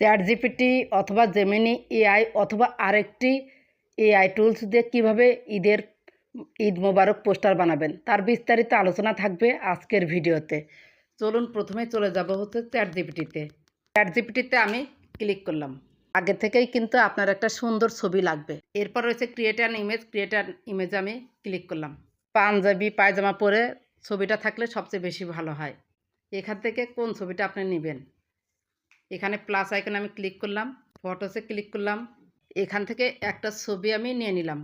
Chat GPT অথবা Gemini AI অথবা আরেকটি এআই টুলস দিয়ে কীভাবে ঈদ মোবারক পোস্টার বানাবেন তার বিস্তারিত আলোচনা থাকবে আজকের ভিডিওতে। চলুন প্রথমে চলে যাব হচ্ছে চ্যাট জিপিটিতে। চ্যাট জিপিটিতে আমি ক্লিক করলাম। আগে থেকেই কিন্তু আপনার একটা সুন্দর ছবি লাগবে। এরপর রয়েছে ক্রিয়েট অ্যান ইমেজে আমি ক্লিক করলাম। পাঞ্জাবি পায়জামা পরে ছবিটা থাকলে সবচেয়ে বেশি ভালো হয়। এখান থেকে কোন ছবিটা আপনি নেবেন, এখানে প্লাস আইকনে আমি ক্লিক করলাম, ফটোসে ক্লিক করলাম। এখান থেকে একটা ছবি আমি নিয়ে নিলাম,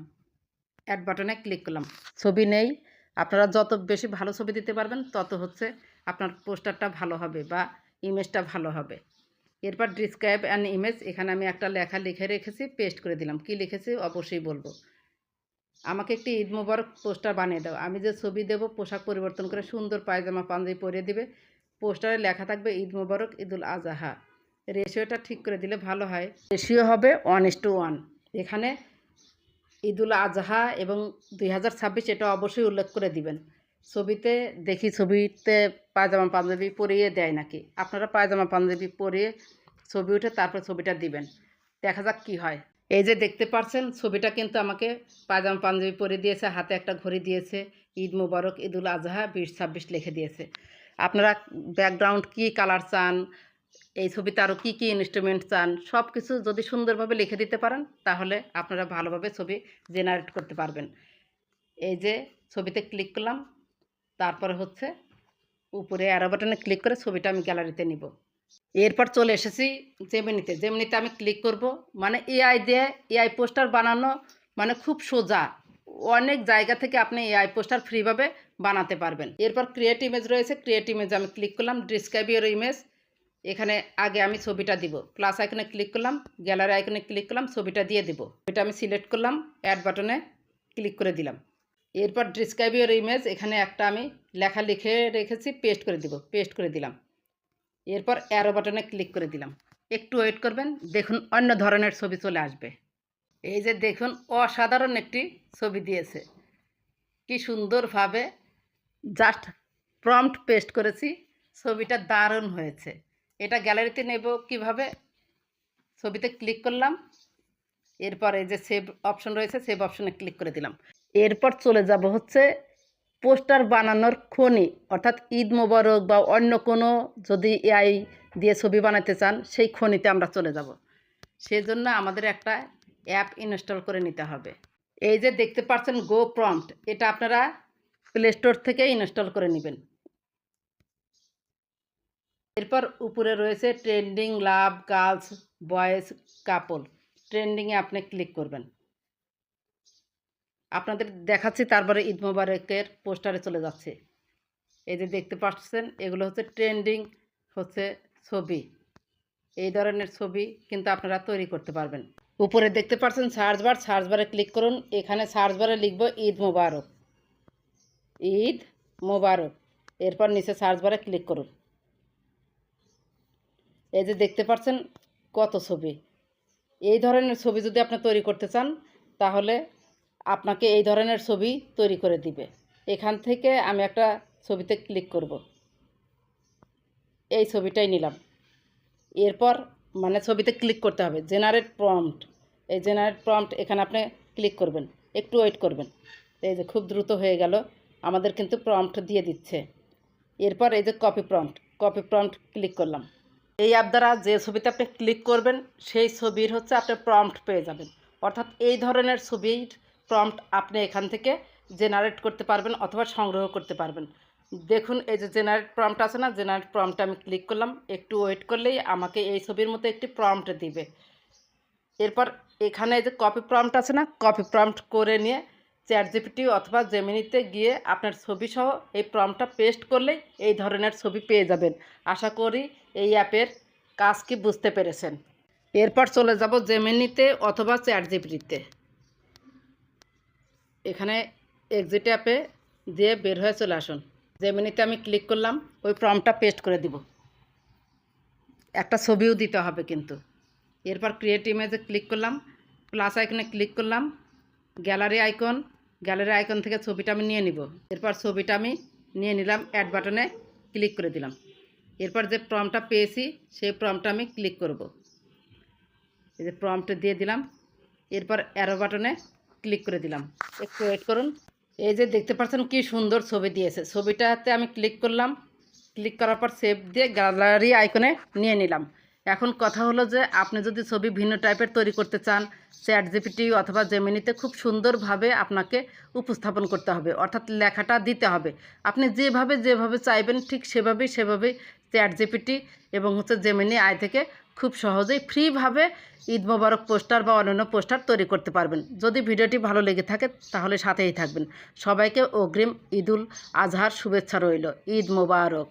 অ্যাড বাটনে ক্লিক করলাম। ছবি নেই, আপনারা যত বেশি ভালো ছবি দিতে পারবেন তত হচ্ছে আপনার পোস্টারটা ভালো হবে বা ইমেজটা ভালো হবে। এরপর ডিসক্রাইব অ্যান ইমেজ, এখানে আমি একটা লেখা লিখে রেখেছি, পেস্ট করে দিলাম। কি লিখেছি অবশ্যই বলবো। আমাকে একটি ঈদ মোবারক পোস্টার বানিয়ে দাও। আমি যে ছবি দেব পোশাক পরিবর্তন করে সুন্দর পায়জামা পাঞ্জাবি পরিয়ে দিবে। পোস্টারে লেখা থাকবে ঈদ মোবারক ঈদুল আজহা। রেশিওটা ঠিক করে দিলে ভালো হয়। রেশিও হবে 1:1। এখানে ঈদুল আজহা এবং 2026 এটা অবশ্যই উল্লেখ করে দিবেন। ছবিতে দেখি ছবিতে পায়জামা পাঞ্জাবি পরিয়ে দেয় নাকি। আপনারা পায়জামা পাঞ্জাবি পরিয়ে ছবি উঠে তারপর ছবিটা দিবেন, দেখা যাক কি হয়। এই যে দেখতে পাচ্ছেন ছবিটা কিন্তু আমাকে পায়জামা পাঞ্জাবি পরিয়ে দিয়েছে, হাতে একটা ঘড়ি দিয়েছে, ঈদ মোবারক ঈদুল আজহা 2026 লিখে দিয়েছে। আপনারা ব্যাকগ্রাউন্ড কি কালার চান, এই ছবিতে আরও কী কী ইনস্ট্রুমেন্ট চান, সব কিছু যদি সুন্দরভাবে লিখে দিতে পারেন তাহলে আপনারা ভালোভাবে ছবি জেনারেট করতে পারবেন। এই যে ছবিতে ক্লিক করলাম, তারপরে হচ্ছে উপরে অ্যারো বাটনে ক্লিক করে ছবিটা আমি গ্যালারিতে নিব। এরপর চলে এসেছি জেমিনিতে আমি ক্লিক করব। মানে এআই দিয়ে এআই পোস্টার বানানো মানে খুব সোজা। অনেক জায়গা থেকে আপনি এআই পোস্টার ফ্রিভাবে বানাতে পারবেন। এরপর ক্রিয়েট ইমেজ রয়েছে, ক্রিয়েট ইমেজে আমি ক্লিক করলাম। ডিসক্রাইব ইওর ইমেজ, এখানে আগে আমি ছবিটা দিব। প্লাস আইকনে ক্লিক করলাম, গ্যালারি আইকনে ক্লিক করলাম, ছবিটা দিয়ে দিব। এটা আমি সিলেক্ট করলাম, অ্যাড বাটনে ক্লিক করে দিলাম। এরপর ডিসক্রাইব ইওর ইমেজ, এখানে একটা আমি লেখা লিখে রেখেছি, পেস্ট করে দিব। পেস্ট করে দিলাম। এরপর অ্যারো বাটনে ক্লিক করে দিলাম। একটু ওয়েট করবেন, দেখুন অন্য ধরনের ছবি চলে আসবে। এই যে দেখুন অসাধারণ একটি ছবি দিয়েছে, কি সুন্দরভাবে জাস্ট প্রম্পট পেস্ট করেছি, ছবিটা দারুণ হয়েছে। এটা গ্যালারিতে নেব কিভাবে, ছবিতে ক্লিক করলাম, এরপর এই যে সেভ অপশন রয়েছে, সেভ অপশনে ক্লিক করে দিলাম। এরপর চলে যাব হচ্ছে পোস্টার বানানোর খনি, অর্থাৎ ঈদ মোবারক বা অন্য কোনো যদি এআই দিয়ে ছবি বানাতে চান সেই খনিতে আমরা চলে যাব। সেজন্য আমাদের একটা অ্যাপ ইনস্টল করে নিতে হবে। এই যে দেখতে পাচ্ছেন গো প্রম্পট, এটা আপনারা প্লে স্টোর থেকে ইনস্টল করে নেবেন। এরপর উপরে রয়েছে ট্রেন্ডিং লাভ গার্লস বয়েজ কাপল, ট্রেন্ডিংয়ে আপনি ক্লিক করবেন। আপনাদের দেখাচ্ছি, তারপরে ঈদ মোবারকের পোস্টারে চলে যাচ্ছে। এই যে দেখতে পাচ্ছেন এগুলো হচ্ছে ট্রেন্ডিং হচ্ছে ছবি। এই ধরনের ছবি কিন্তু আপনারা তৈরি করতে পারবেন। উপরে দেখতে পাচ্ছেন সার্চ বার, সার্চ বারে ক্লিক করুন। এখানে সার্চ বারে লিখব ঈদ মোবারক, ঈদ মোবারক। এরপর নিচে সার্চ বারে ক্লিক করুন। এই যে দেখতে পাচ্ছেন কত ছবি। এই ধরনের ছবি যদি আপনি তৈরি করতে চান তাহলে আপনাকে এই ধরনের ছবি তৈরি করে দিবে। এখান থেকে আমি একটা ছবিতে ক্লিক করব, এই ছবিটাই নিলাম। এরপর মানে ছবিতে ক্লিক করতে হবে জেনারেট প্রম্পট, এই জেনারেট প্রম্পট এখানে আপনি ক্লিক করবেন, একটু ওয়েট করবেন। এই যে খুব দ্রুত হয়ে গেল, আমাদের কিন্তু প্রম্পট দিয়ে দিচ্ছে। এরপর এই যে কপি প্রম্পট ক্লিক করলাম। এই অ্যাপ দ্বারা যে ছবিতে আপনি ক্লিক করবেন সেই ছবির হচ্ছে আপনি প্রম্পট পেয়ে যাবেন। অর্থাৎ এই ধরনের ছবির প্রম্পট আপনি এখান থেকে জেনারেট করতে পারবেন অথবা সংগ্রহ করতে পারবেন। দেখুন এই যে জেনারেট প্রম্পট আছে না, জেনারেট প্রম্পটে আমি ক্লিক করলাম। একটু ওয়েট করলেই আমাকে এই ছবির মতো একটি প্রম্পট দিবে। এরপর এখানে এই যে কপি প্রম্পট আছে না, কপি প্রম্পট করে নিয়ে চ্যাট জিপিটি অথবা জেমিনিতে গিয়ে আপনার ছবি সহ এই প্রম্পটটা পেস্ট করলেই এই ধরনের ছবি পেয়ে যাবেন। আশা করি এই অ্যাপের কাজ কি বুঝতে পেরেছেন। এরপর চলে যাব জেমিনিতে অথবা চ্যাট জিপিটিতে। এখানে এক্সিট অ্যাপে দিয়ে বের হয়ে চলে আসুন। জেমিনিতে আমি ক্লিক করলাম, ওই প্রম্পটটা পেস্ট করে দিব। একটা ছবিও দিতে হবে কিন্তু। এরপর ক্রিয়েট ইমেজে ক্লিক করলাম, প্লাস আইকনে ক্লিক করলাম, গ্যালারি আইকন থেকে ছবিটা আমি নিয়ে নিব। এরপর ছবিটা আমি নিয়ে নিলাম, অ্যাড বাটনে ক্লিক করে দিলাম। এরপর যে প্রম্পটটা পেয়েছি সেই প্রম্পটটা আমি ক্লিক করব। এই যে প্রম্পটে দিয়ে দিলাম, এরপর অ্যারো বাটনে ক্লিক করে দিলাম। একটু ওয়েট করুন। এই যে দেখতে পাচ্ছেন কি সুন্দর ছবি দিয়েছে, ছবিটাতে আমি ক্লিক করলাম। ক্লিক করার পর সেভ দিয়ে গ্যালারি আইকনে নিয়ে নিলাম। এখন কথা হলো যে আপনি যদি ছবি ভিন্ন টাইপের তৈরি করতে চান, চ্যাটজিপিটি অথবা জেমিনিতে খুব সুন্দরভাবে আপনাকে উপস্থাপন করতে হবে, অর্থাৎ লেখাটা দিতে হবে। আপনি যেভাবে চাইবেন ঠিক সেভাবেই চ্যাটজিপিটি এবং জেমিনি আই থেকে খুব সহজেই ফ্রিভাবে ঈদ মোবারক পোস্টার বা অন্যান্য পোস্টার তৈরি করতে পারবেন। যদি ভিডিওটি ভালো লেগে থাকে তাহলে সাথেই থাকবেন। সবাইকে অগ্রিম ঈদুল আজহার শুভেচ্ছা রইল। ঈদ মোবারক।